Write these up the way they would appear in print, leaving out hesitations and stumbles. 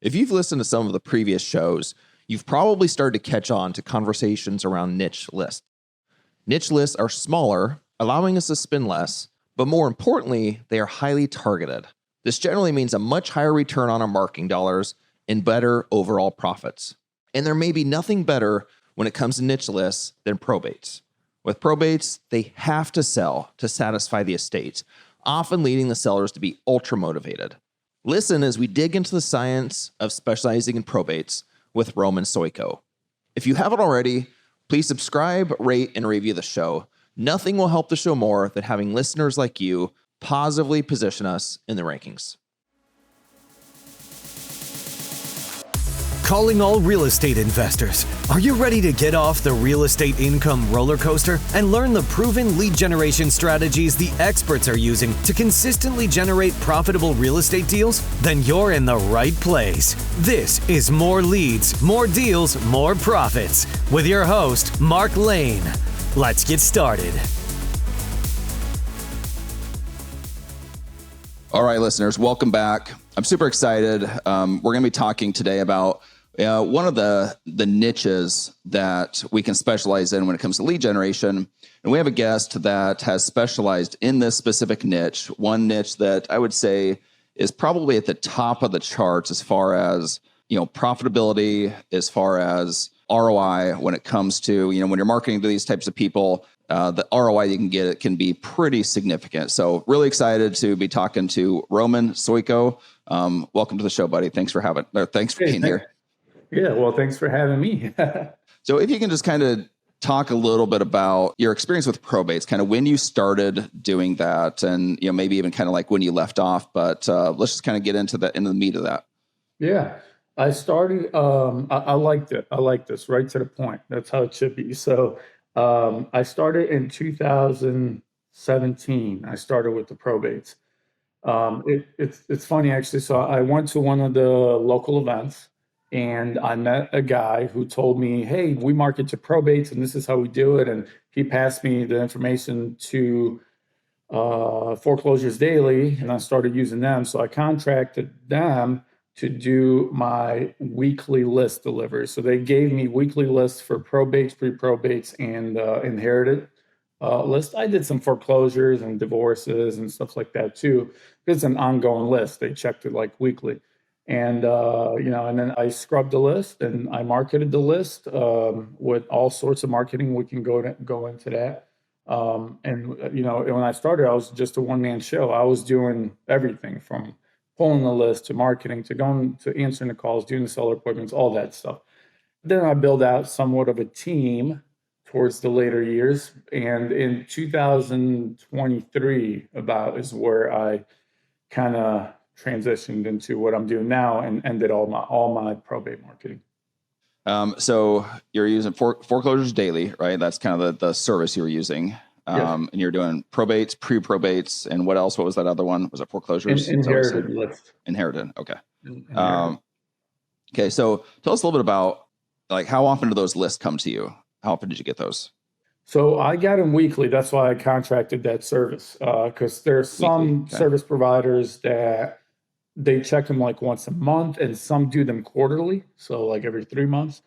If you've listened to some of the previous shows, you've probably started to catch on to conversations around niche lists. Niche lists are smaller, allowing us to spend less, but more importantly, they are highly targeted. This generally means a much higher return on our marketing dollars and better overall profits. And there may be nothing better when it comes to niche lists than probates. With probates, they have to sell to satisfy the estate, often leading the sellers to be ultra motivated. Listen as we dig into the science of specializing in probates with Roman Soyko. If you haven't already, please subscribe, rate, and review the show. Nothing will help the show more than having listeners like you positively position us in the rankings. Calling all real estate investors. Are you ready to get off the real estate income roller coaster and learn the proven lead generation strategies the experts are using to consistently generate profitable real estate deals? Then you're in the right place. This is More Leads, More Deals, More Profits with your host, Mark Lane. Let's get started. All right, listeners, welcome back. I'm super excited. We're going to be talking today about one of the niches that we can specialize in when it comes to lead generation. And we have a guest that has specialized in this specific niche, one niche that I would say is probably at the top of the charts as far as, profitability, as far as ROI when it comes to, when you're marketing to these types of people, the ROI you can get it can be pretty significant. So really excited to be talking to Roman Soyko. Welcome to the show, buddy. Thanks for being here. Yeah, well, thanks for having me. So if you can just kind of talk a little bit about your experience with probates, kind of when you started doing that and, maybe even kind of like when you left off, but let's just kind of get into the meat of that. Yeah, I started, I liked it. I like this right to the point. That's how it should be. So I started in 2017. I started with the probates. It's funny, actually. So I went to one of the local events, and I met a guy who told me, hey, we market to probates and this is how we do it. And he passed me the information to Foreclosures Daily, and I started using them. So I contracted them to do my weekly list delivery. So they gave me weekly lists for probates, pre-probates, and inherited list. I did some foreclosures and divorces and stuff like that too. It's an ongoing list. They checked it like weekly. And, and then I scrubbed the list and I marketed the list with all sorts of marketing. We can go into that. When I started, I was just a one-man show. I was doing everything from pulling the list to marketing to going to answering the calls, doing the seller appointments, all that stuff. Then I built out somewhat of a team towards the later years. And in 2023 about is where I kind of transitioned into what I'm doing now and ended all my probate marketing. So you're using Foreclosures Daily, right? That's kind of the service you were using. Yes. And you're doing probates, pre-probates, and what else? What was that other one? Was it foreclosures? Inherited list. Inherited. Okay. Inherited. Okay. So tell us a little bit about like how often do those lists come to you? How often did you get those? So I got them weekly. That's why I contracted that service because there's some service providers that they check them like once a month, and some do them quarterly, so like every 3 months.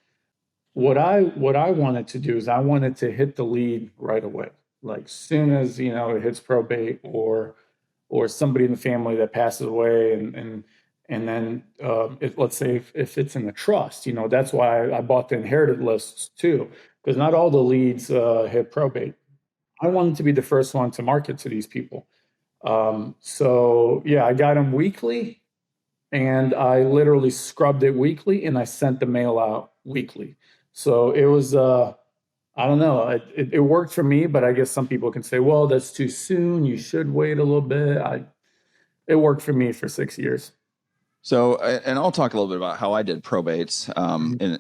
What I wanted to do is I wanted to hit the lead right away, like soon as it hits probate or somebody in the family that passes away, and then let's say if it's in the trust, that's why I bought the inherited lists too, because not all the leads hit probate. I wanted to be the first one to market to these people. So yeah, I got them weekly, and I literally scrubbed it weekly, and I sent the mail out weekly. So it was, I don't know, it worked for me, but I guess some people can say, well, that's too soon. You should wait a little bit. It worked for me for 6 years. So, and I'll talk a little bit about how I did probates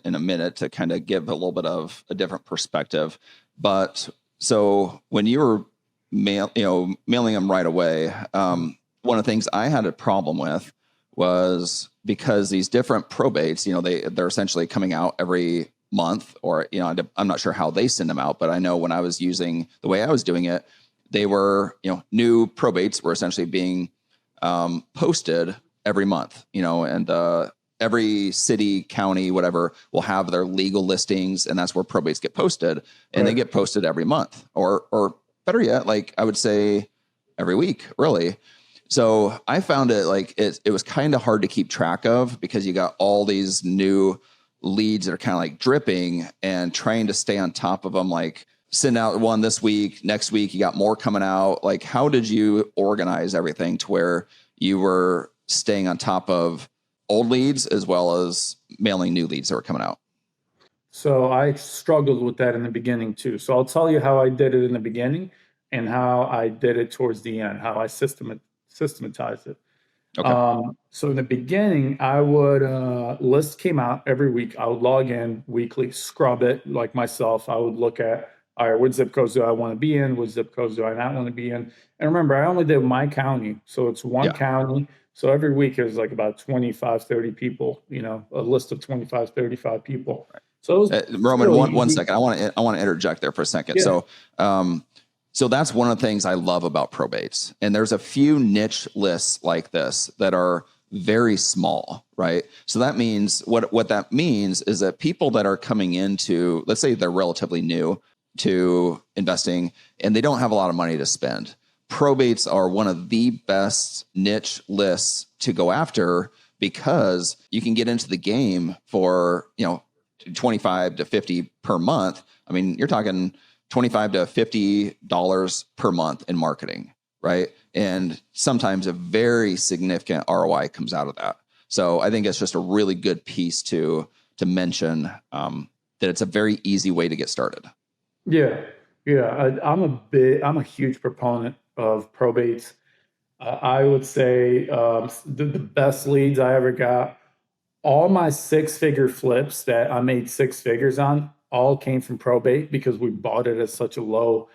in a minute to kind of give a little bit of a different perspective. But so when you were mailing them right away, one of the things I had a problem with was because these different probates, they're essentially coming out every month, or I'm not sure how they send them out, but I know when I was using the way I was doing it, they were new probates were essentially being posted every month, and every city, county, whatever will have their legal listings, and that's where probates get posted, and they get posted every month, or better yet, like I would say every week, really. So I found it like it was kind of hard to keep track of because you got all these new leads that are kind of like dripping, and trying to stay on top of them, like send out one this week, next week you got more coming out. Like, how did you organize everything to where you were staying on top of old leads as well as mailing new leads that were coming out? So I struggled with that in the beginning too. So I'll tell you how I did it in the beginning and how I did it towards the end, how I systematized it. Okay. So in the beginning, I would list came out every week. I would log in weekly, scrub it like myself. I would look at, all right, what zip codes do I want to be in? What zip codes do I not want to be in? And remember, I only did my county. So it's one county. So every week it was like about 25, 30 people, a list of 25, 35 people. So it was Roman, really one easy. second. I want to interject there for a second. Yeah. So that's one of the things I love about probates. And there's a few niche lists like this that are very small, right? So that means what that means is that people that are coming into, let's say they're relatively new to investing and they don't have a lot of money to spend. Probates are one of the best niche lists to go after because you can get into the game for, 25 to 50 per month. I mean, you're talking $25 to $50 per month in marketing, right? And sometimes a very significant ROI comes out of that. So I think it's just a really good piece to mention that it's a very easy way to get started. Yeah. I'm a huge proponent of probates. I would say the best leads I ever got, all my 6-figure flips that I made 6 figures on, all came from probate because we bought it at such a low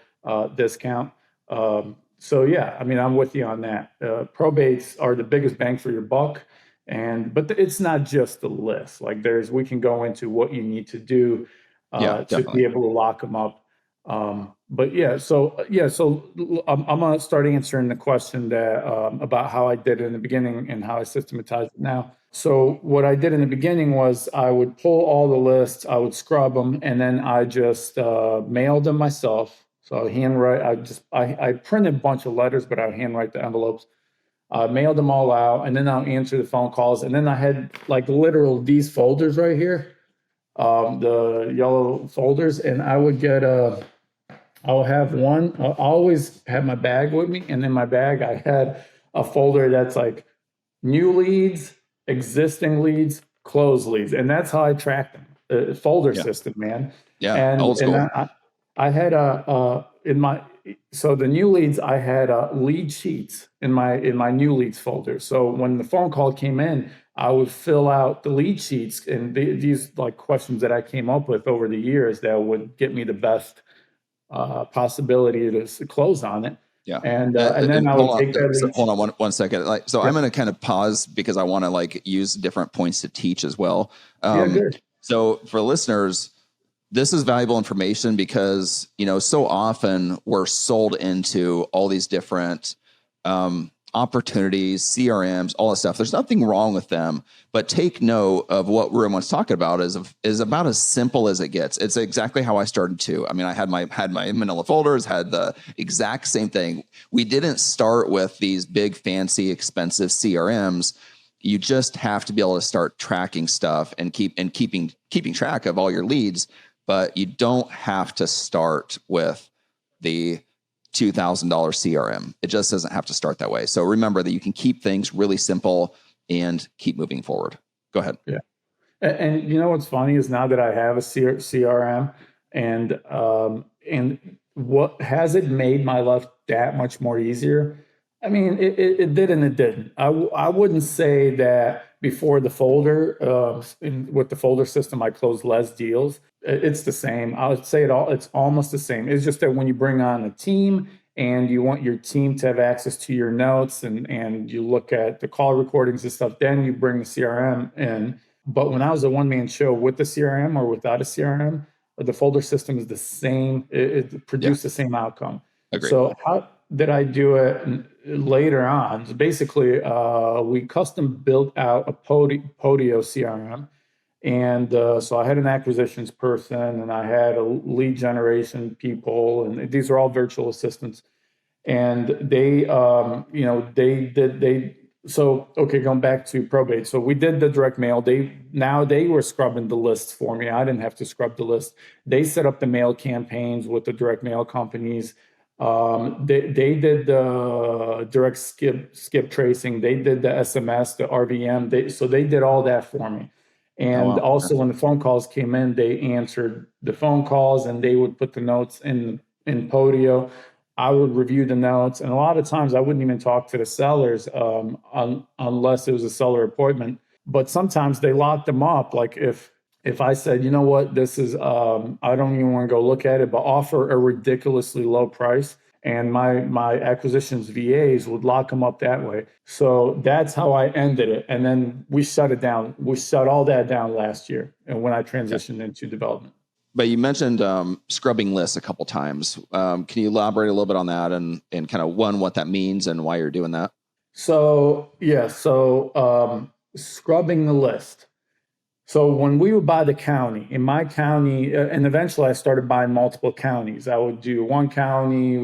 discount. So yeah, I mean, I'm with you on that. Probates are the biggest bang for your buck, but it's not just the list. Like we can go into what you need to do to be able to lock them up. So I'm gonna start answering the question that about how I did it in the beginning and how I systematize it now. So what I did in the beginning was I would pull all the lists, I would scrub them, and then I just mailed them myself. So I printed a bunch of letters, but I would handwrite the envelopes. I mailed them all out, and then I'll answer the phone calls. And then I had like literal these folders right here, the yellow folders, and I would get I'll have one. I'll always have my bag with me, and in my bag I had a folder that's like new leads, existing leads, closed leads, and that's how I track them. Folder system, man. Yeah, and old school. And I had so the new leads, I had lead sheets in my new leads folder. So when the phone call came in, I would fill out the lead sheets and these like questions that I came up with over the years that would get me the best possibility to close on it. Yeah. And then I would take that. So hold on one second. I'm going to kind of pause because I want to use different points to teach as well. Good. So for listeners, this is valuable information because, so often we're sold into all these different opportunities, CRMs, all that stuff. There's nothing wrong with them, but take note of what Ruben talking about is about as simple as it gets. It's exactly how I started too. I mean, I had my manila folders, had the exact same thing. We didn't start with these big, fancy, expensive CRMs. You just have to be able to start tracking stuff and keeping track of all your leads, but you don't have to start with the $2,000 CRM. It just doesn't have to start that way. So remember that you can keep things really simple and keep moving forward. Go ahead. Yeah. And what's funny is now that I have a CRM and what has it made my life that much more easier? I mean, it did and it didn't. I wouldn't say that before the folder, with the folder system, I closed less deals. It's the same. I would say it's almost the same. It's just that when you bring on a team and you want your team to have access to your notes and you look at the call recordings and stuff, then you bring the CRM in. But when I was a one-man show with the CRM or without a CRM, the folder system is the same. It produced the same outcome. Agreed. So did I do it later on? So basically, we custom built out a Podio CRM. And so I had an acquisitions person and I had a lead generation people, and these are all virtual assistants. And they, so, okay, going back to probate. So we did the direct mail. They were scrubbing the lists for me. I didn't have to scrub the list. They set up the mail campaigns with the direct mail companies. They did the direct skip tracing. They did the SMS, the RVM. So they did all that for me. And also when the phone calls came in, they answered the phone calls and they would put the notes in Podio. I would review the notes. And a lot of times I wouldn't even talk to the sellers unless it was a seller appointment. But sometimes they locked them up. Like if I said, you know what, this is, I don't even want to go look at it, but offer a ridiculously low price. And my acquisitions VAs would lock them up that way. So that's how I ended it. And then we shut it down. We shut all that down last year and when I transitioned into development. But you mentioned scrubbing lists a couple times. Can you elaborate a little bit on that and kind of what that means and why you're doing that? So, yeah. So scrubbing the list. So when we would buy the county, in my county, and eventually I started buying multiple counties. I would do one county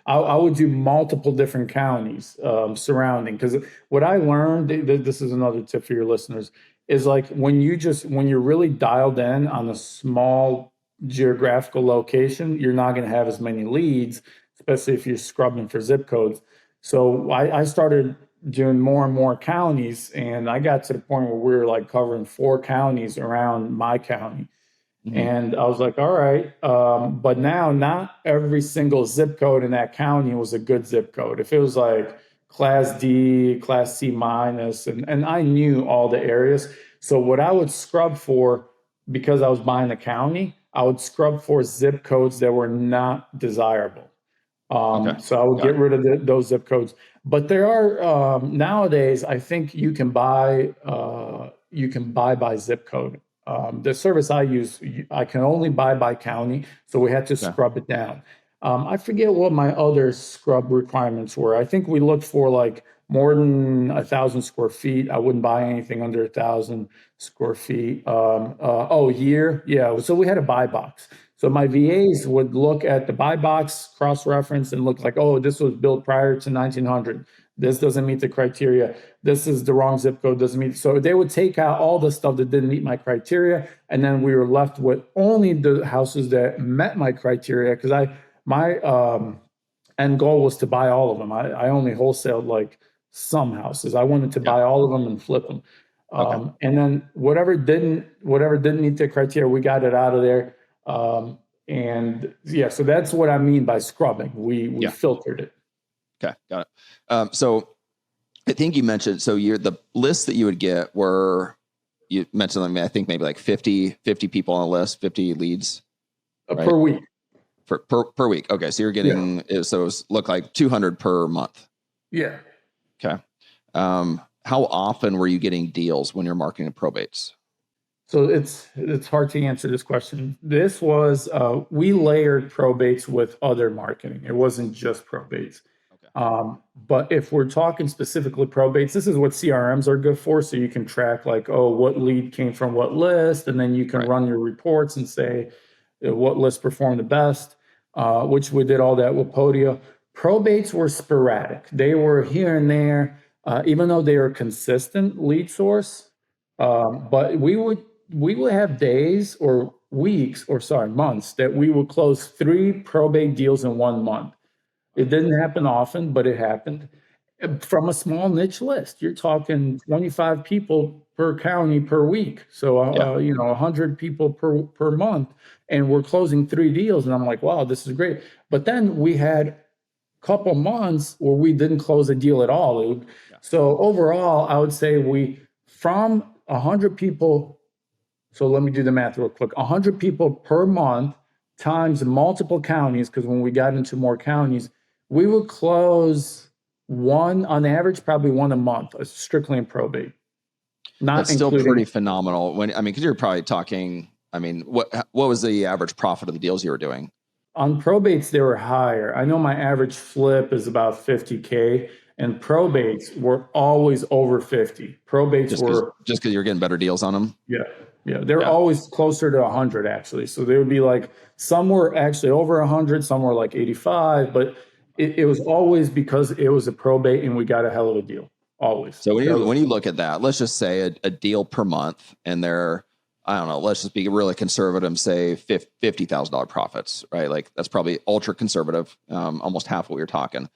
I would do multiple different counties surrounding. Because what I learned, this is another tip for your listeners, is like when you're really dialed in on a small geographical location, you're not going to have as many leads, especially if you're scrubbing for zip codes. So I started doing more and more counties, and I got to the point where we were like covering 4 counties around my county. Mm-hmm. And I was like, all right, but now not every single zip code in that county was a good zip code. If it was like Class D, Class C minus, and I knew all the areas. So what I would scrub for, because I was buying the county, I would scrub for zip codes that were not desirable. So I would get rid of those zip codes. But there are nowadays, I think you can buy by zip code. The service I use, I can only buy by county, so we had to scrub it down. I forget what my other scrub requirements were. I think we looked for like more than 1,000 square feet. I wouldn't buy anything under 1,000 square feet. Year, yeah. So we had a buy box. So my VAs would look at the buy box, cross-reference, and look like, oh, this was built prior to 1900. This doesn't meet the criteria. This is the wrong zip code, doesn't meet. So they would take out all the stuff that didn't meet my criteria, and then we were left with only the houses that met my criteria, because my end goal was to buy all of them. I only wholesaled like some houses. I wanted to buy all of them and flip them. And then whatever didn't meet the criteria, we got it out of there. So that's what I mean by scrubbing. We filtered it. Okay, got it. So I think you mentioned, the lists that you would get you mentioned, I think maybe like 50 people on a list, 50 leads right? Per week. Per week. Okay, so you're getting, so it looked like 200 per month. Yeah. Okay. How often were you getting deals when you're marketing probates? So it's hard to answer this question. This was, we layered probates with other marketing. It wasn't just probates. Okay. But if we're talking specifically probates, this is what CRMs are good for. So you can track like, what lead came from what list, and then you can run your reports and say what list performed the best, which we did all that with Podio. Probates were sporadic. They were here and there, even though they were consistent lead source. But we would have days or months that we would close 3 probate deals in 1 month. It didn't happen often, but it happened from a small niche list. You're talking 25 people per county per week. So, 100 people per month, and we're closing 3 deals. And I'm like, wow, this is great. But then we had a couple months where we didn't close a deal at all. So overall, I would say from 100 people, so let me do the math real quick. 100 people per month times multiple counties, because when we got into more counties, we would close on average, probably 1 a month, strictly in probate. That's still pretty phenomenal. Because you're probably talking, what was the average profit of the deals you were doing? On probates, they were higher. I know my average flip is about 50K, and probates were always over 50. Probates Just were, because you're getting better deals on them. yeah, yeah, they're Yeah. always closer to 100 actually. So they would be like, some were actually over 100, some were like 85, but it was always because it was a probate and we got a hell of a deal. Always. So when you look at that, let's just say a deal per month, and they're, I don't know, let's just be really conservative and say $50,000 profits, right? Like that's probably ultra conservative, almost half what we were talking.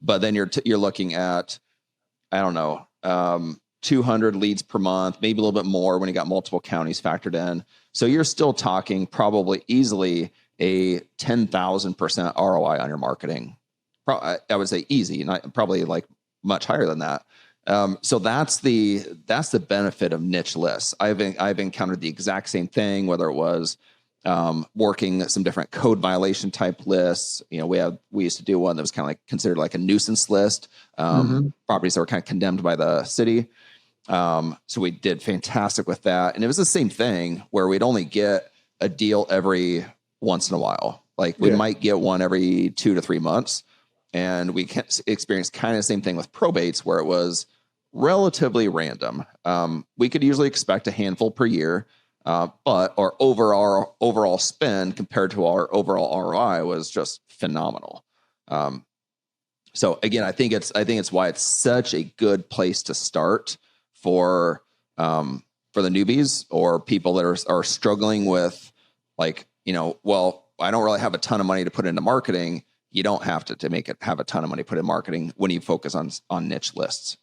But then you're looking at, I don't know, 200 leads per month, maybe a little bit more when you got multiple counties factored in. So you're still talking probably easily a 10,000% ROI on your marketing. I would say easy, not probably like much higher than that. So that's the benefit of niche lists. I've encountered the exact same thing, whether it was working some different code violation type lists. You know, we used to do one that was kind of like considered like a nuisance list, properties that were kind of condemned by the city. So we did fantastic with that, and it was the same thing where we'd only get a deal every once in a while. Like we might get one every 2 to 3 months, and we experienced kind of the same thing with probates where it was relatively random. We could usually expect a handful per year. But our overall spend compared to our overall ROI was just phenomenal. So again, I think it's why it's such a good place to start for the newbies or people that are struggling with, like, you know, well, I don't really have a ton of money to put into marketing. You don't have to have a ton of money put in marketing when you focus on niche lists.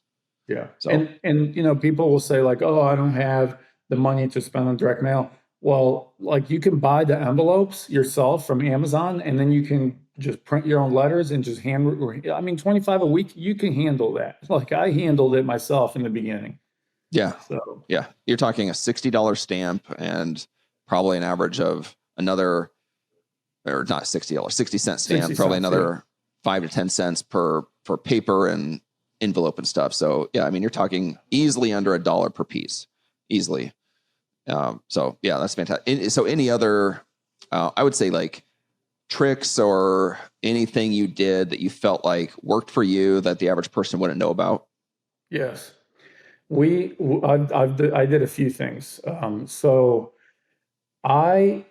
Yeah. So and you know, people will say like, oh, I don't have the money to spend on direct mail. Well, like you can buy the envelopes yourself from Amazon, and then you can just print your own letters and just I mean, 25 a week, you can handle that. Like I handled it myself in the beginning. yeah. So Yeah. You're talking a $60 stamp and probably an average of another, or not $60, 60-cent stamp, 60 probably cents, another 5 to 10 cents for paper and envelope and stuff. So yeah, I mean, you're talking easily under $1 per piece. Easily. So yeah, that's fantastic. So any other, I would say like tricks or anything you did that you felt like worked for you that the average person wouldn't know about? yes, I did a few things. So I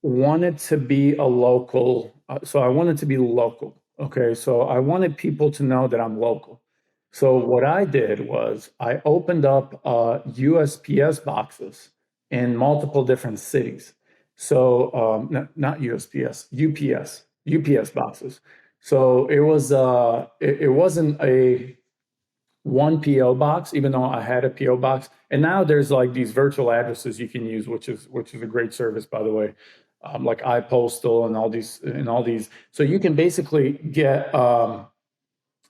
wanted to be a local. So I wanted to be local. Okay. So I wanted people to know that I'm local. So what I did was I opened up USPS boxes in multiple different cities. So not USPS, UPS boxes. So it was it wasn't a one PO box, even though I had a PO box. And now there's like these virtual addresses you can use, which is a great service, by the way. Like iPostal and all these. So you can basically get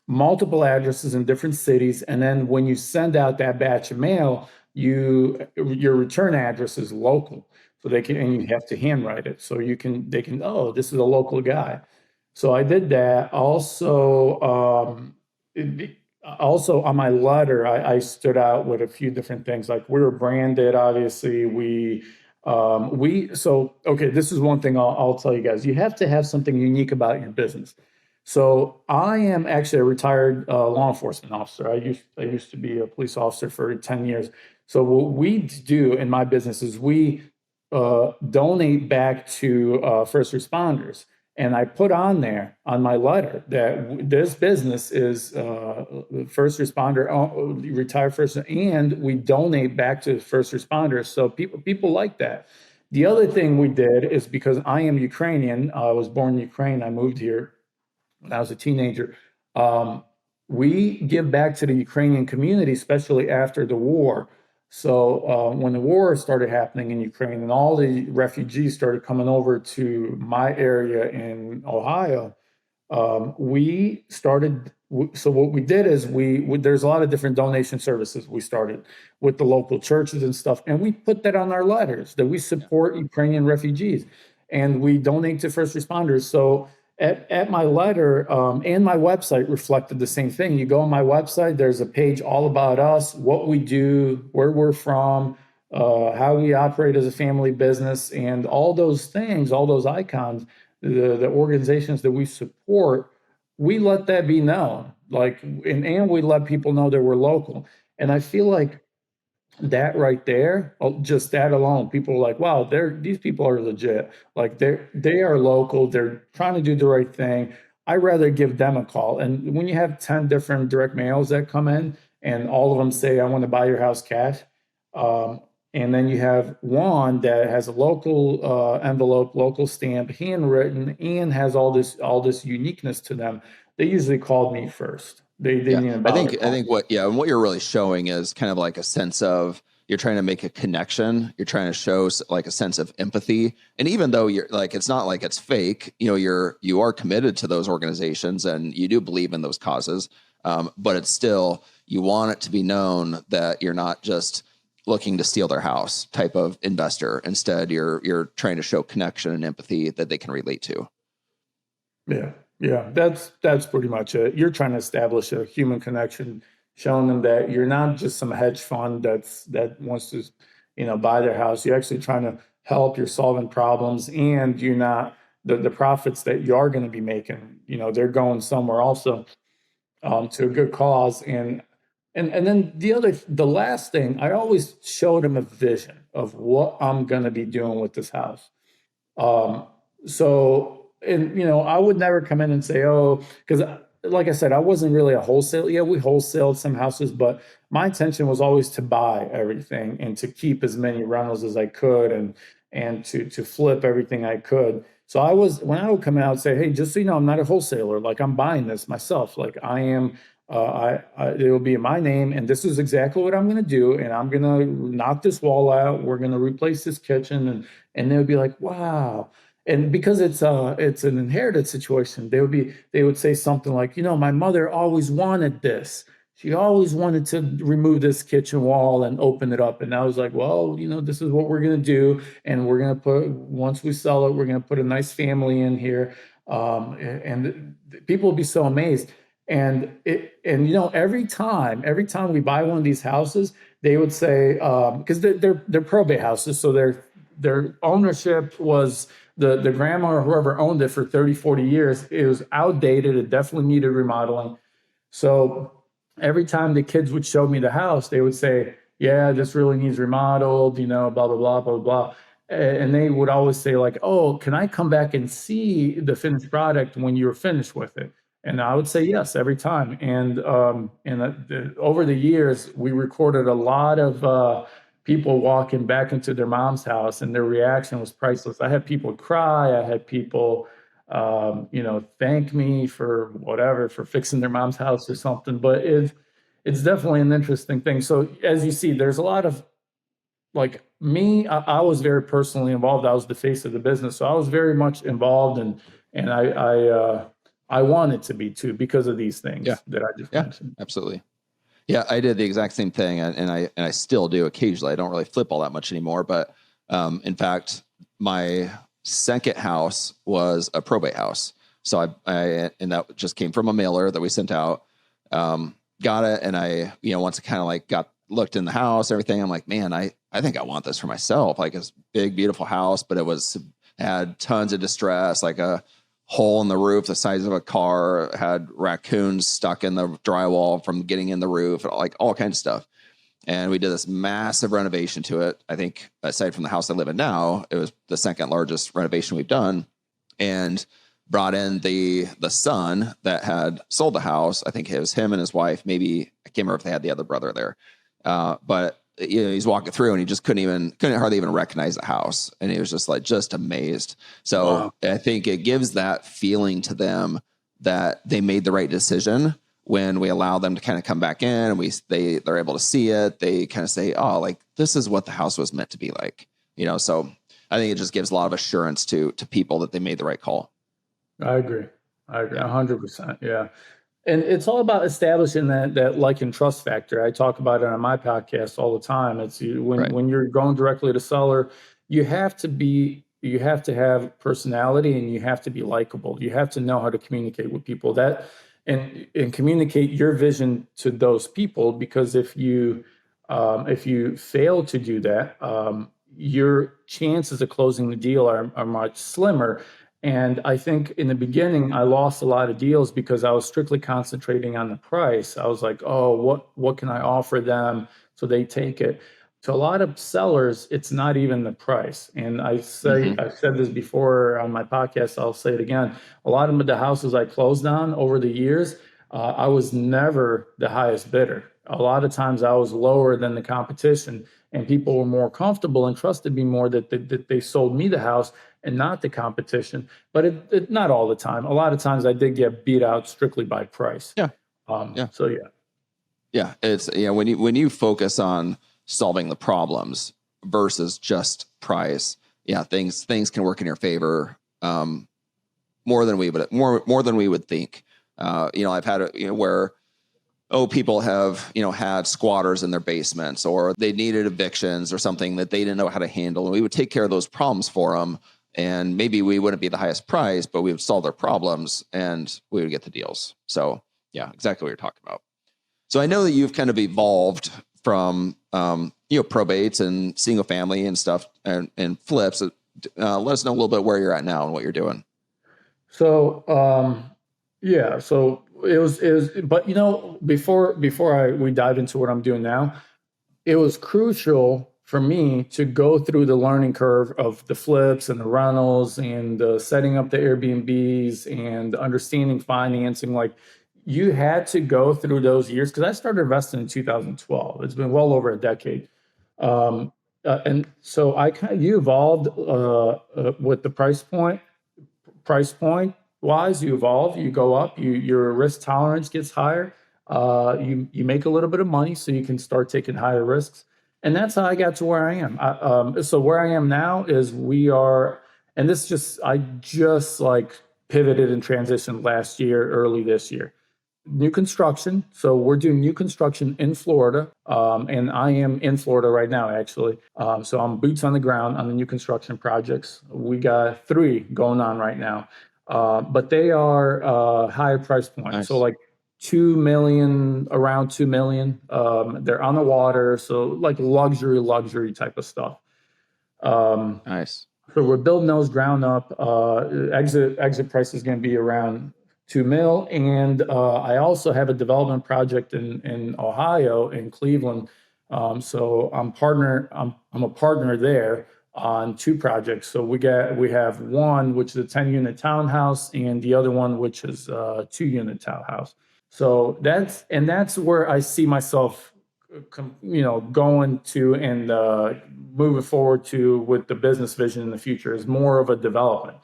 multiple addresses in different cities, and then when you send out that batch of mail, your return address is local. So and you have to handwrite it. So they can, oh, this is a local guy. So I did that. Also on my letter, I stood out with a few different things. Like we were branded, obviously. Okay, this is one thing I'll tell you guys. You have to have something unique about your business. So I am actually a retired law enforcement officer. I used to be a police officer for 10 years. So what we do in my business is we donate back to first responders. And I put on there on my letter that this business is first responder, retired first, and we donate back to first responders. So people like that. The other thing we did is, because I am Ukrainian, I was born in Ukraine, I moved here when I was a teenager. We give back to the Ukrainian community, especially after the war. So when the war started happening in Ukraine and all the refugees started coming over to my area in Ohio, we started. So what we did is there's a lot of different donation services we started with the local churches and stuff, and we put that on our letters that we support Ukrainian refugees, and we donate to first responders. So at my letter and my website reflected the same thing. You go on my website, there's a page all about us, what we do, where we're from, how we operate as a family business, and all those things, all those icons the organizations that we support, we let that be known. Like, and we let people know that we're local. And I feel like that right there, just that alone, people are like, wow, these people are legit. Like they are local. They're trying to do the right thing. I'd rather give them a call. And when you have 10 different direct mails that come in and all of them say, I want to buy your house cash. And then you have one that has a local envelope, local stamp, handwritten, and has all this uniqueness to them. They usually called me first. They didn't even bother. I think what you're really showing is kind of like a sense of, you're trying to make a connection. You're trying to show like a sense of empathy. And even though you're like, it's not like it's fake, you are committed to those organizations and you do believe in those causes. But it's still, you want it to be known that you're not just looking to steal their house type of investor. Instead, you're trying to show connection and empathy that they can relate to. Yeah, that's pretty much it. You're trying to establish a human connection, showing them that you're not just some hedge fund that wants to, buy their house. You're actually trying to help. You're solving problems, and you're not the profits that you are going to be making. They're going somewhere also, to a good cause. And then the last thing, I always showed them a vision of what I'm going to be doing with this house. I would never come in and say, oh, because like I said, I wasn't really a wholesale. Yeah, we wholesaled some houses, but my intention was always to buy everything and to keep as many rentals as I could and to flip everything I could. So when I would come out and say, hey, just so you know, I'm not a wholesaler. Like, I'm buying this myself. Like, I am, it will be in my name, and this is exactly what I'm going to do. And I'm going to knock this wall out. We're going to replace this kitchen. And they would be like, wow. And because it's an inherited situation, they would say something like, my mother always wanted this. She always wanted to remove this kitchen wall and open it up. And I was like, well, this is what we're going to do. And we're going to once we sell it, we're going to put a nice family in here. And people will be so amazed. And every time we buy one of these houses, they would say, because they're probate houses. So their ownership was the grandma or whoever owned it for 30, 40 years. It was outdated. It definitely needed remodeling. So every time the kids would show me the house, they would say, yeah, this really needs remodeled, blah, blah, blah, blah, blah. And they would always say, like, oh, can I come back and see the finished product when you're finished with it? And I would say yes every time. And over the years, we recorded a lot of people walking back into their mom's house, and their reaction was priceless. I had people cry. I had people, thank me for whatever, for fixing their mom's house or something. But it's definitely an interesting thing. So as you see, there's a lot of, like me, I was very personally involved. I was the face of the business. So I was very much involved, and I wanted to be too, because of these things that I just mentioned. Absolutely. Yeah, I did the exact same thing, and I still do occasionally. I don't really flip all that much anymore, but in fact, my second house was a probate house. So I and that just came from a mailer that we sent out. Got it, and I once I kind of like looked in the house, everything. I'm like, man, I think I want this for myself. Like, it's a big, beautiful house, but it had tons of distress, like a hole in the roof the size of a car, had raccoons stuck in the drywall from getting in the roof, like all kinds of stuff. And we did this massive renovation to it. I think aside from the house I live in now, it was the second largest renovation we've done, and brought in the son that had sold the house. I think it was him and his wife. Maybe I can't remember if they had the other brother there. But he's walking through and he just couldn't hardly even recognize the house. And he was just amazed. So wow. I think it gives that feeling to them that they made the right decision when we allow them to kind of come back in and they're able to see it. They kind of say, oh, like, this is what the house was meant to be like, so I think it just gives a lot of assurance to people that they made the right call. I agree. 100%. Yeah. And it's all about establishing that like and trust factor. I talk about it on my podcast all the time. It's when you're going directly to seller, you have to have personality, and you have to be likable. You have to know how to communicate with people and communicate your vision to those people, because if you fail to do that, your chances of closing the deal are much slimmer. And I think in the beginning, I lost a lot of deals because I was strictly concentrating on the price. I was like, oh, what can I offer them so they take it? To a lot of sellers, it's not even the price. And I've said this before on my podcast, I'll say it again. A lot of the houses I closed on over the years, I was never the highest bidder. A lot of times I was lower than the competition, and people were more comfortable and trusted me more that they sold me the house and not the competition. But it not all the time. A lot of times I did get beat out strictly by price. Yeah. So yeah. Yeah. It's, when you focus on solving the problems versus just price, things can work in your favor more than we would think. I've had where people have had squatters in their basements, or they needed evictions or something that they didn't know how to handle, and we would take care of those problems for them. And maybe we wouldn't be the highest price, but we would solve their problems and we would get the deals. So yeah, exactly what you're talking about. So I know that you've kind of evolved from probates and single family and stuff and flips. Let us know a little bit where you're at now and what you're doing. So so it was, but before we dive into what I'm doing now, it was crucial for me to go through the learning curve of the flips and the rentals and setting up the Airbnbs and understanding financing. Like, you had to go through those years, because I started investing in 2012. It's been well over a decade. And so you evolved with the price point wise, you evolve, you go up, your risk tolerance gets higher. You make a little bit of money so you can start taking higher risks. And that's how I got to where I am. So where I am now is I just like pivoted and transitioned last year, early this year. New construction. So we're doing new construction in Florida. And I am in Florida right now, actually. So I'm boots on the ground on the new construction projects. We got 3 going on right now. But they are higher price point. Nice. So like 2 million, around 2 million. They're on the water. So like luxury type of stuff. Nice. So we're building those ground up. Exit price is going to be around 2 mil. And I also have a development project in Ohio, in Cleveland. So I'm a partner there on 2 projects. So we have one which is a 10-unit townhouse, and the other one which is a 2-unit townhouse. So that's where I see myself going to and moving forward to with the business vision in the future is more of a development,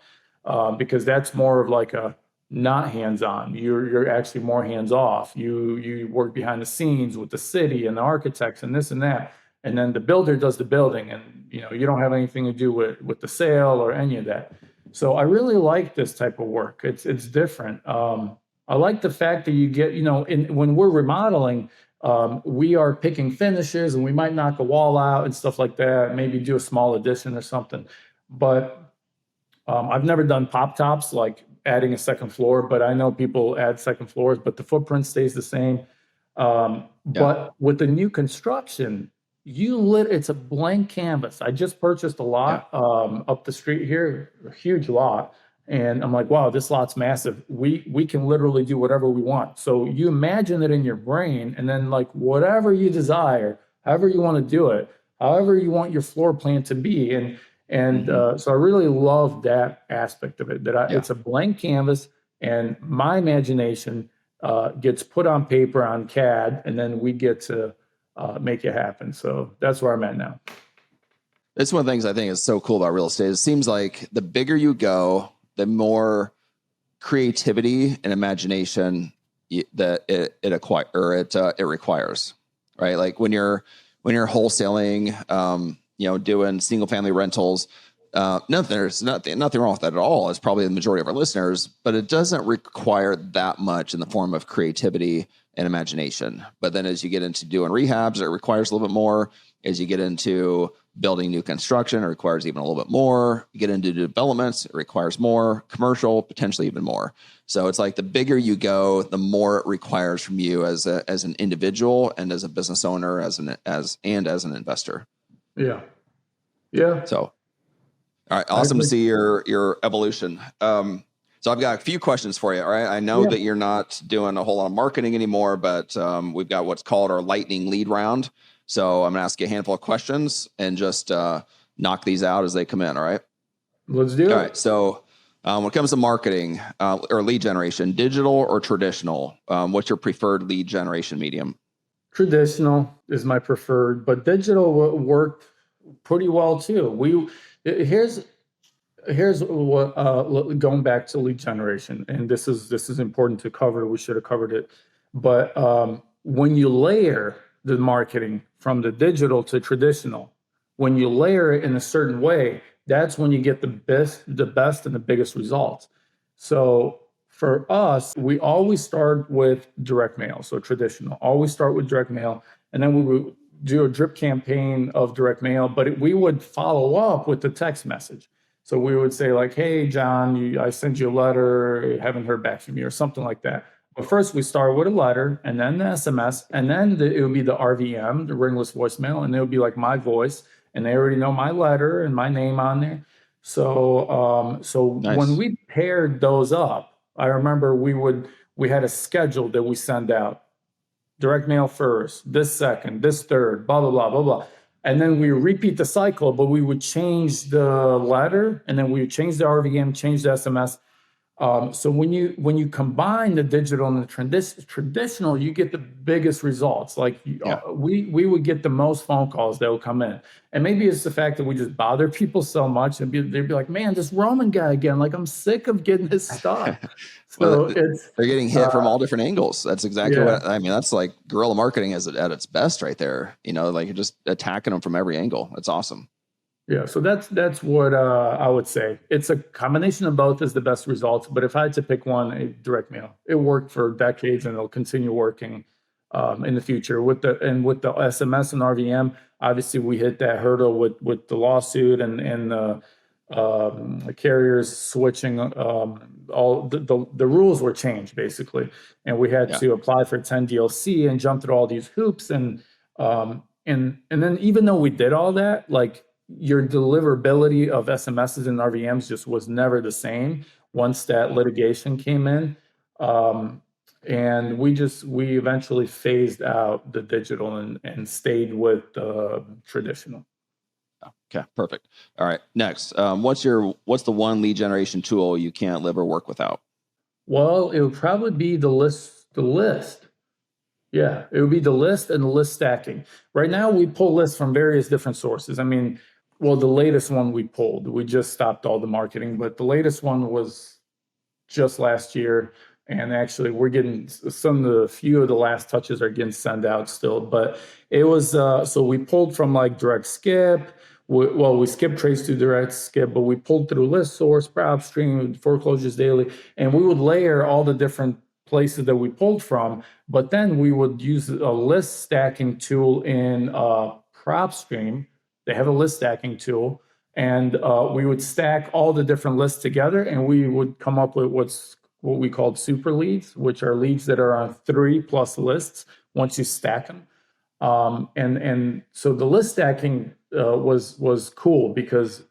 because that's more of like a not hands-on. You're actually more hands-off. You work behind the scenes with the city and the architects and this and that, and then the builder does the building, and you don't have anything to do with the sale or any of that. So I really like this type of work. It's different. I like the fact that you get when we're remodeling, we are picking finishes, and we might knock a wall out and stuff like that, maybe do a small addition or something. But I've never done pop tops, like adding a second floor, but I know people add second floors, but the footprint stays the same. But with the new construction, it's a blank canvas. I just purchased a lot up the street here, a huge lot. And I'm like, wow, this lot's massive. We can literally do whatever we want. So you imagine it in your brain, and then like whatever you desire, however you want to do it, however you want your floor plan to be. And so I really love that aspect of it, it's a blank canvas, and my imagination gets put on paper on CAD, and then we get to make it happen. So that's where I'm at now. It's one of the things I think is so cool about real estate. It seems like the bigger you go, the more creativity and imagination that it requires, right? Like when you're wholesaling, doing single family rentals, there's nothing wrong with that at all. It's probably the majority of our listeners, but it doesn't require that much in the form of creativity and imagination. But then as you get into doing rehabs, it requires a little bit more. As you get into building new construction, it requires even a little bit more. You get into developments, it requires more. Commercial, potentially even more. So it's like the bigger you go, the more it requires from you as an individual and as a business owner, as an investor. Yeah. So, All right. I Awesome to agree. see your evolution. So I've got a few questions for you. All right. I know Yeah. that you're not doing a whole lot of marketing anymore, but we've got what's called our lightning lead round. So I'm going to ask you a handful of questions and just knock these out as they come in. All right. Let's do All it. right. So when it comes to marketing or lead generation, digital or traditional, what's your preferred lead generation medium? Traditional is my preferred, but digital worked pretty well too. Here's what going back to lead generation, and this is important to cover. We should have covered it, but when you layer the marketing from the digital to traditional, when you layer it in a certain way, that's when you get the best and the biggest results. So for us, we always start with direct mail, so traditional. Always start with direct mail, and then we would do a drip campaign of direct mail, but we would follow up with the text message. So we would say like, "Hey, John, I sent you a letter, haven't heard back from you," or something like that. But first, we start with a letter, and then the SMS, and then it would be the RVM, the ringless voicemail, and it would be like my voice, and they already know my letter and my name on there. So when Nice. we paired those up, I remember we had a schedule that we send out: direct mail first, this second, this third, blah blah blah blah blah. And then we repeat the cycle, but we would change the letter, and then we would change the RVM, change the SMS. So when you combine the digital and the traditional, you get the biggest results. Like Yeah. we would get the most phone calls that would come in, and maybe it's the fact that we just bother people so much, and they'd be like, "Man, this Roman guy again! Like I'm sick of getting his stuff." Well, So it's they're getting hit from all different angles. That's exactly yeah. what I mean. That's like guerrilla marketing is at its best right there. Like you're just attacking them from every angle. That's awesome. Yeah, so that's what I would say. It's a combination of both is the best results. But if I had to pick one, direct mail. It worked for decades, and it'll continue working in the future with the SMS and RVM. Obviously, we hit that hurdle with the lawsuit and the carriers switching. All the rules were changed basically, and we had Yeah. to apply for 10 DLC and jump through all these hoops. And then even though we did all that, like your deliverability of SMSs and RVMs just was never the same once that litigation came in. And we eventually phased out the digital and stayed with the traditional. Okay. Perfect. All right. Next, what's the one lead generation tool you can't live or work without? Well, it would probably be the list. Yeah, it would be the list and the list stacking. Right now, we pull lists from various different sources. I mean, well, the latest one we pulled, we just stopped all the marketing, but the latest one was just last year. And actually, we're getting few of the last touches are getting sent out still. But it was, so we pulled from like direct skip. We skip trace to direct skip, but we pulled through list source, prop stream, foreclosures daily, and we would layer all the different places that we pulled from. But then we would use a list stacking tool in PropStream. They have a list stacking tool, and we would stack all the different lists together, and we would come up with what we called super leads, which are leads that are on 3+ lists once you stack them. And so the list stacking was cool because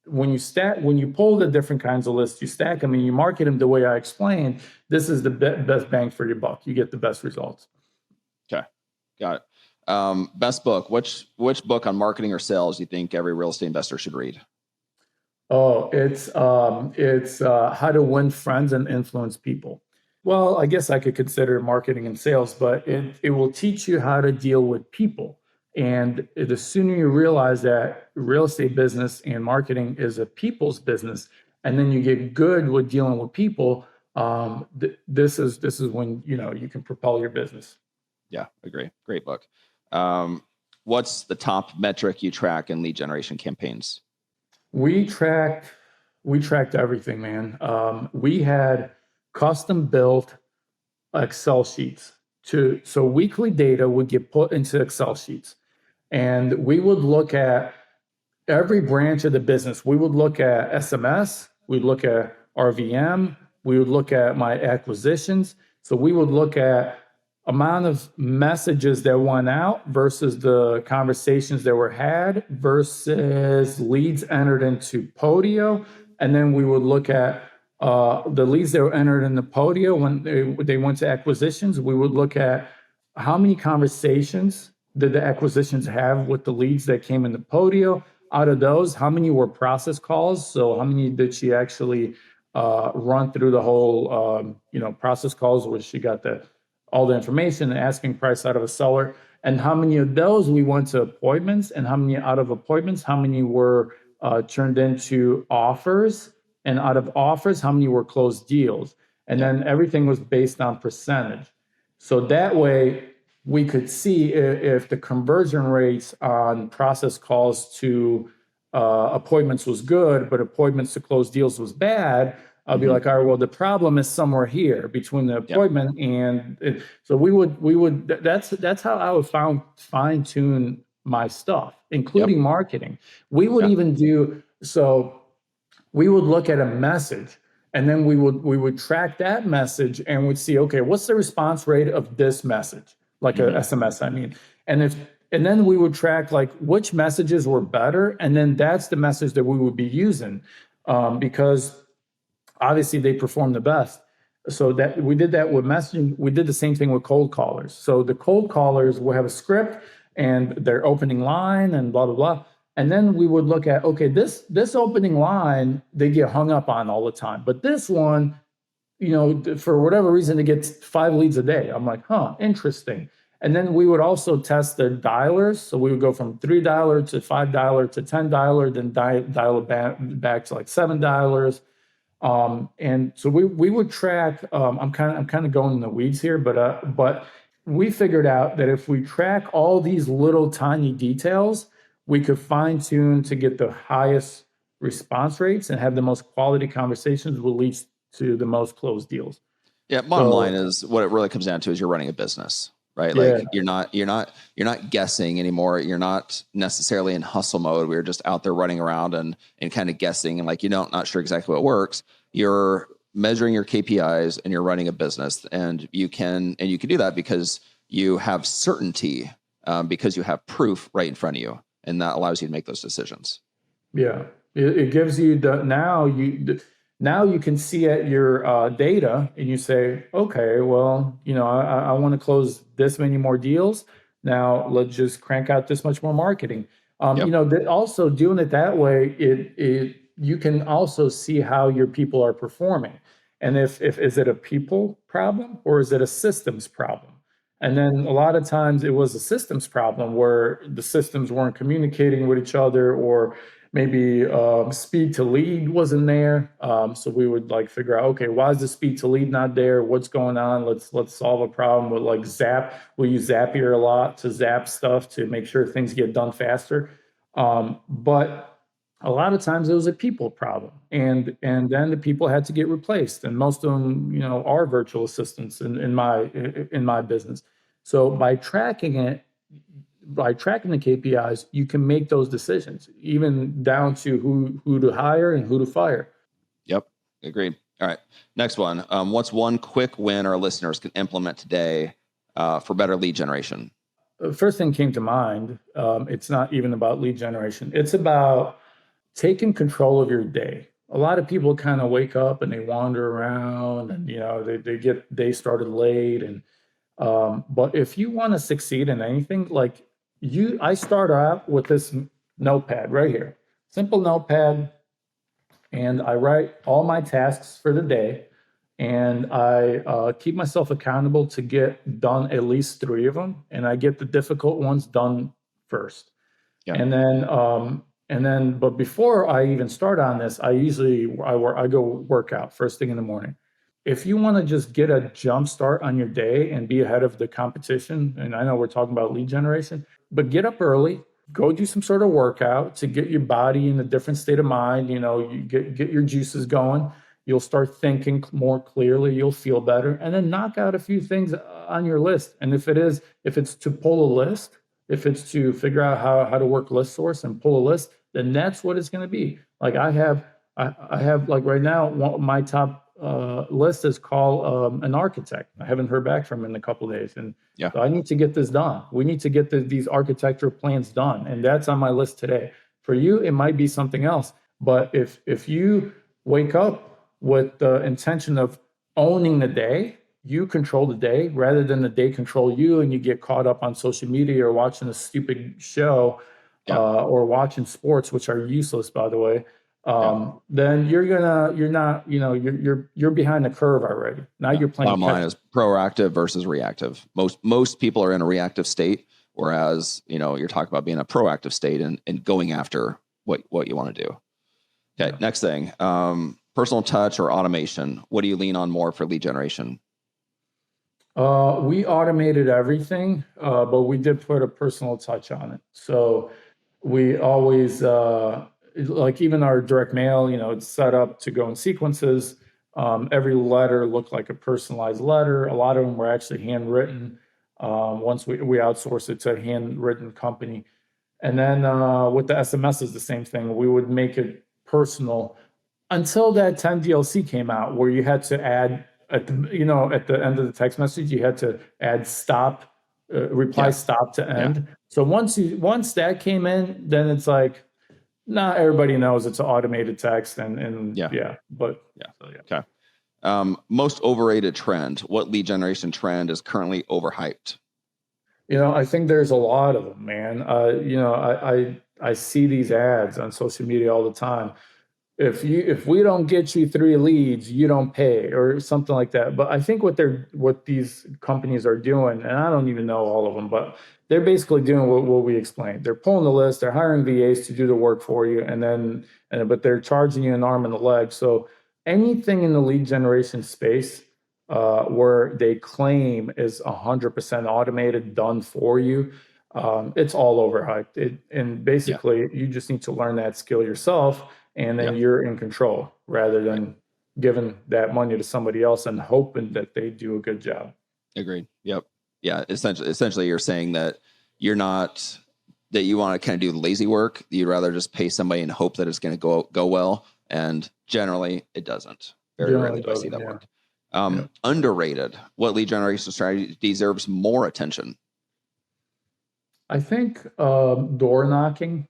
when you pull the different kinds of lists, you stack them and you market them the way I explained. This is the best bang for your buck. You get the best results. Okay, got it. Best book. Which book on marketing or sales do you think every real estate investor should read? Oh, it's How to Win Friends and Influence People. Well, I guess I could consider marketing and sales, but it will teach you how to deal with people. And the sooner you realize that real estate business and marketing is a people's business, and then you get good with dealing with people, this is when you can propel your business. Yeah, agree. Great book. What's the top metric you track in lead generation campaigns? We tracked everything, man. We had custom built Excel sheets so weekly data would get put into Excel sheets, and we would look at every branch of the business. We would look at SMS, we'd look at RVM, we would look at my acquisitions. So we would look at amount of messages that went out versus the conversations that were had versus leads entered into Podio. And then we would look at the leads that were entered in the Podio when they went to acquisitions. We would look at how many conversations did the acquisitions have with the leads that came in the Podio. Out of those, how many were process calls? So how many did she actually run through the whole process calls where she got all the information and asking price out of a seller? And how many of those we went to appointments, and how many out of appointments, how many were turned into offers, and out of offers, how many were closed deals? And then everything was based on percentage. So that way we could see if the conversion rates on process calls to appointments was good, but appointments to closed deals was bad. I'll be like, all right, well, the problem is somewhere here between the appointment and so we would that's how I would fine tune my stuff, including marketing. We would even do so. We would look at a message, and then we would track that message, and we'd see, okay, what's the response rate of this message, like a SMS, I mean, and then we would track like which messages were better, and then that's the message that we would be using, because obviously they perform the best. So that we did that with messaging. We did the same thing with cold callers. So the cold callers will have a script and their opening line and blah blah blah. And then we would look at, okay, this opening line they get hung up on all the time, but this one, for whatever reason, it gets 5 leads a day. I'm like, interesting. And then we would also test the dialers. So we would go from 3 dialer to 5 dialer to 10 dialer, then dial it back to like 7 dialers. And so we would track. I'm kind of going in the weeds here, but we figured out that if we track all these little tiny details, we could fine tune to get the highest response rates and have the most quality conversations, will lead to the most closed deals. Yeah. Bottom line is what it really comes down to is you're running a business, right? Like you're not guessing anymore. You're not necessarily in hustle mode. We're just out there running around and kind of guessing and like, not sure exactly what works. You're measuring your KPIs and you're running a business, and you can do that because you have certainty, because you have proof right in front of you. And that allows you to make those decisions. Yeah, it gives you now you can see at your data and you say, okay, well, I want to close this many more deals. Now let's just crank out this much more marketing. Also doing it that way, you can also see how your people are performing, and if is it a people problem or is it a systems problem? And then a lot of times it was a systems problem where the systems weren't communicating with each other, or maybe speed to lead wasn't there. So we would like figure out, okay, why is the speed to lead not there? What's going on? Let's solve a problem with like Zap. We use Zapier a lot to zap stuff to make sure things get done faster. But a lot of times it was a people problem, and then the people had to get replaced, and most of them, are virtual assistants in my business. So by tracking the KPIs, you can make those decisions, even down to who to hire and who to fire. Yep, agreed. All right, next one. What's one quick win our listeners can implement today for better lead generation? The first thing came to mind. It's not even about lead generation. It's about taking control of your day. A lot of people kind of wake up and they wander around, and they started late, and but if you want to succeed in anything, like I start out with this notepad right here, simple notepad, and I write all my tasks for the day, and I keep myself accountable to get done at least 3 of them, and I get the difficult ones done first. Yeah. And then, but before I even start on this, I go work out first thing in the morning. If you want to just get a jump start on your day and be ahead of the competition, and I know we're talking about lead generation, but get up early, go do some sort of workout to get your body in a different state of mind. You get your juices going. You'll start thinking more clearly. You'll feel better, and then knock out a few things on your list. And if it's to pull a list, if it's to figure out how to work list source and pull a list, then that's what it's going to be. Like I have like right now, my top list is call an architect. I haven't heard back from him in a couple of days, and Yeah. so I need to get this done. We need to get these architectural plans done, and that's on my list today. For you, it might be something else, but if you wake up with the intention of owning the day, you control the day rather than the day control you, and you get caught up on social media or watching a stupid show, or watching sports, which are useless, by the way. Then you're behind the curve already. Now you're playing. Bottom line is proactive versus reactive. Most people are in a reactive state, whereas you're talking about being a proactive state and going after what you want to do. Okay, next thing, personal touch or automation. What do you lean on more for lead generation? We automated everything, but we did put a personal touch on it. So we always, like even our direct mail, it's set up to go in sequences. Every letter looked like a personalized letter. A lot of them were actually handwritten. Once we outsourced it to a handwritten company. And then with the SMSs, the same thing. We would make it personal until that 10 DLC came out, where you had to add at the end of the text message, you had to add stop, reply stop to end. Yeah. So once that came in, then it's like, not everybody knows it's an automated text, and Okay. Most overrated trend. What lead generation trend is currently overhyped? I think there's a lot of them, man. I see these ads on social media all the time. If we don't get you 3 leads, you don't pay, or something like that. But I think what these companies are doing, and I don't even know all of them, but they're basically doing what we explained. They're pulling the list, they're hiring VAs to do the work for you, but they're charging you an arm and a leg. So anything in the lead generation space where they claim is 100% automated, done for you, it's all overhyped. And basically, you just need to learn that skill yourself, and then you're in control rather than giving that money to somebody else and hoping that they do a good job. Agreed. Yep. Yeah. Essentially, you're saying that you want to kind of do the lazy work. You'd rather just pay somebody and hope that it's going to go well. And generally, it doesn't. Very rarely do I see that work. Underrated. What lead generation strategy deserves more attention? I think door knocking.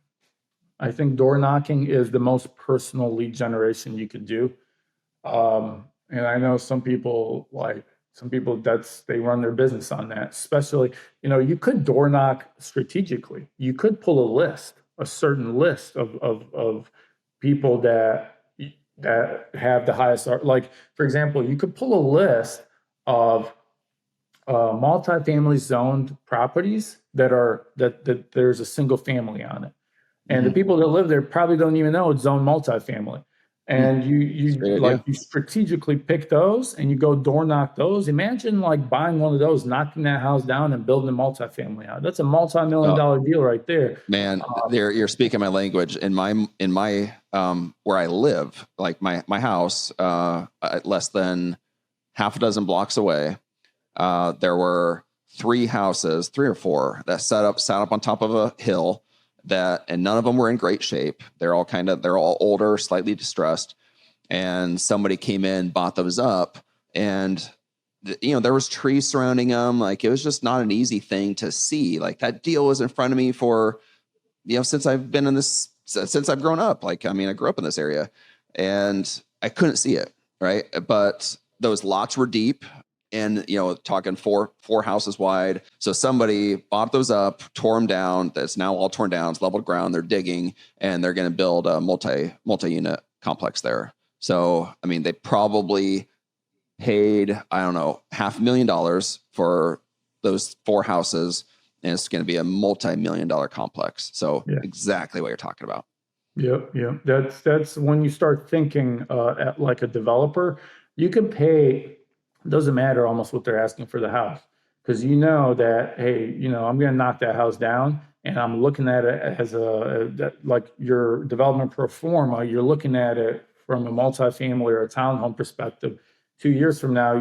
I think door knocking is the most personal lead generation you could do. And I know some people they run their business on that. Especially, you could door knock strategically. You could pull a certain list of people that have the highest, like, for example, you could pull a list of multifamily zoned properties that there's a single family on it. And the people that live there probably don't even know it's zoned multifamily. And you strategically pick those and you go door knock those. Imagine like buying one of those, knocking that house down and building a multifamily house. That's a multi-million-dollar deal right there. Man, you're speaking my language. In my where I live, like my house, less than half a dozen blocks away, there were 3 houses, 3 or 4 that sat up on top of a hill. And none of them were in great shape. They're all older, slightly distressed. And somebody came in, bought those up, and there was trees surrounding them. Like, it was just not an easy thing to see. Like, that deal was in front of me for, since I've been in this, since I've grown up. Like, I grew up in this area and I couldn't see it. Right. But those lots were deep. And, talking four houses wide. So somebody bought those up, tore them down. That's now all torn down. It's leveled ground. They're digging, and they're going to build a multi-unit complex there. So, they probably paid, I don't know, $500,000 for those 4 houses, and it's going to be a multi-million-dollar complex. So exactly what you're talking about. Yep. That's when you start thinking like a developer. You can pay. It doesn't matter almost what they're asking for the house, because that, hey, I'm going to knock that house down, and I'm looking at it as like your development pro forma. You're looking at it from a multifamily or a townhome perspective. 2 years from now,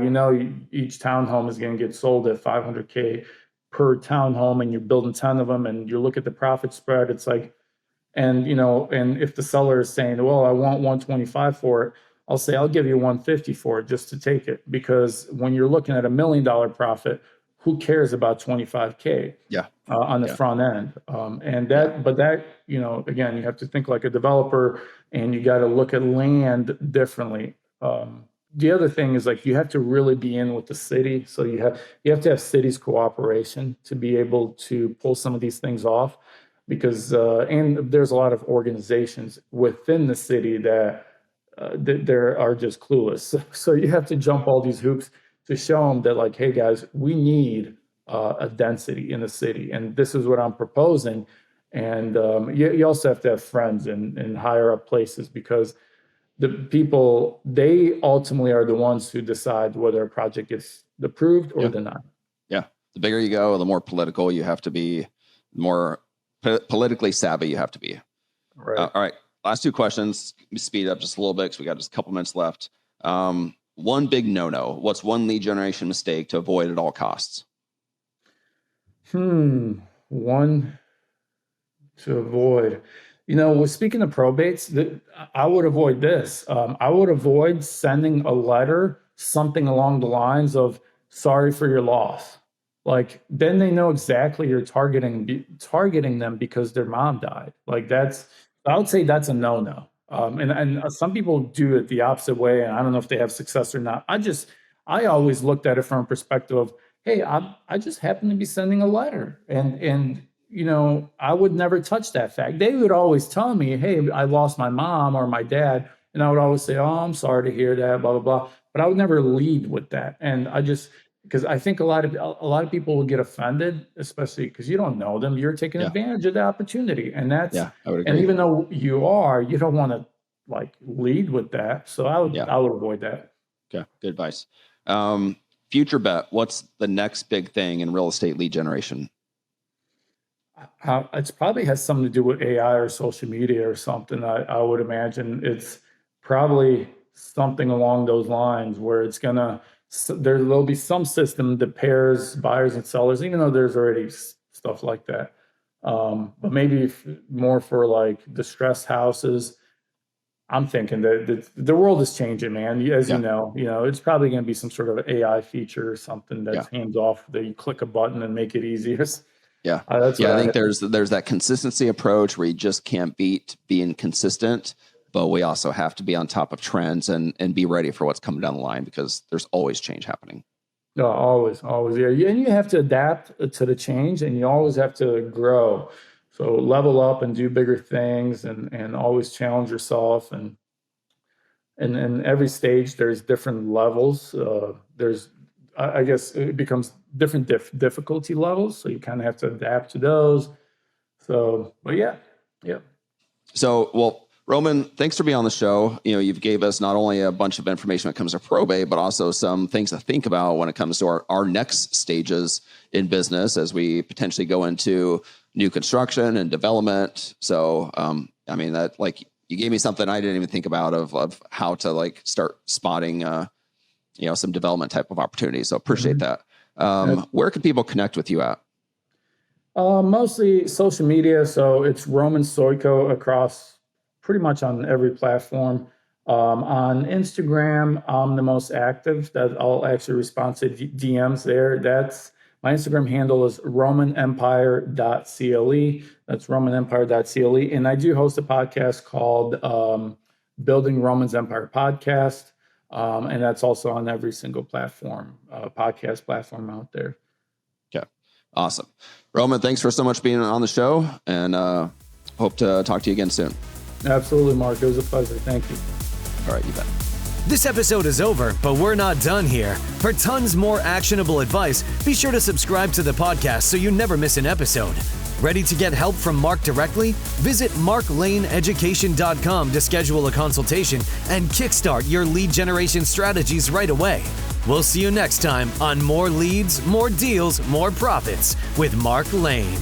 each townhome is going to get sold at $500K per townhome, and you're building 10 of them, and you look at the profit spread. It's like, and if the seller is saying, well, I want 125 for it, I'll say, I'll give you 150 for it just to take it. Because when you're looking at $1 million profit, who cares about 25K on the front end? But that, again, you have to think like a developer, and you got to look at land differently. The other thing is, like, you have to really be in with the city. So you have to have city's cooperation to be able to pull some of these things off, because and there's a lot of organizations within the city that there are just clueless. So you have to jump all these hoops to show them that, like, hey guys, we need a density in the city, and this is what I'm proposing. And you also have to have friends in higher up places, because the people, they ultimately are the ones who decide whether a project gets approved or denied. Yeah. The bigger you go, the more political you have to be, the more politically savvy you have to be. Right. All right. Last two questions. Let me speed up just a little bit because we got just a couple minutes left. One big no-no. What's one lead generation mistake to avoid at all costs? One to avoid. Speaking of probates, I would avoid this. I would avoid sending a letter, something along the lines of "sorry for your loss." Like, then they know exactly you're targeting them because their mom died. Like, I would say that's a no-no. And some people do it the opposite way, and I don't know if they have success or not. I always looked at it from a perspective of, hey, I just happen to be sending a letter, and I would never touch that fact. They would always tell me, hey, I lost my mom or my dad. And I would always say, oh, I'm sorry to hear that, blah, blah, blah. But I would never lead with that. And because I think a lot of people will get offended, especially because you don't know them. You're taking advantage of the opportunity. And I would agree. And even though you don't want to like lead with that. So I would avoid that. Okay. Good advice. Future bet. What's the next big thing in real estate lead generation? It probably has something to do with AI or social media or something. I would imagine it's probably something along those lines, where there'll be some system that pairs buyers and sellers, even though there's already stuff like that. But maybe more for like distressed houses. I'm thinking that the world is changing, man. As you know, it's probably going to be some sort of AI feature or something that's hands off, that you click a button and make it easier. Yeah. I think there's that consistency approach where you just can't beat being consistent, but we also have to be on top of trends and be ready for what's coming down the line, because there's always change happening. No, always. Yeah. And you have to adapt to the change, and you always have to grow. So level up and do bigger things, and always challenge yourself. And every stage there's different levels. I guess it becomes different difficulty levels. So you kind of have to adapt to those. So, but yeah. So, well, Roman, thanks for being on the show. You've gave us not only a bunch of information when it comes to probate, but also some things to think about when it comes to our next stages in business as we potentially go into new construction and development. So, that, like, you gave me something I didn't even think about of how to like start spotting, some development type of opportunities. So appreciate that. Where can people connect with you at? Mostly social media. So it's Roman Soyko across pretty much on every platform. On Instagram, I'm the most active. That I'll actually respond to DMs there. My Instagram handle is romanempire.cle. That's romanempire.cle. And I do host a podcast called Building Roman's Empire Podcast. And that's also on every single podcast platform out there. Okay. Awesome. Roman, thanks for so much being on the show, and hope to talk to you again soon. Absolutely, Mark. It was a pleasure. Thank you. All right, you bet. This episode is over, but we're not done here. For tons more actionable advice, be sure to subscribe to the podcast so you never miss an episode. Ready to get help from Mark directly? Visit marklaneeducation.com to schedule a consultation and kickstart your lead generation strategies right away. We'll see you next time on More Leads, More Deals, More Profits with Mark Lane.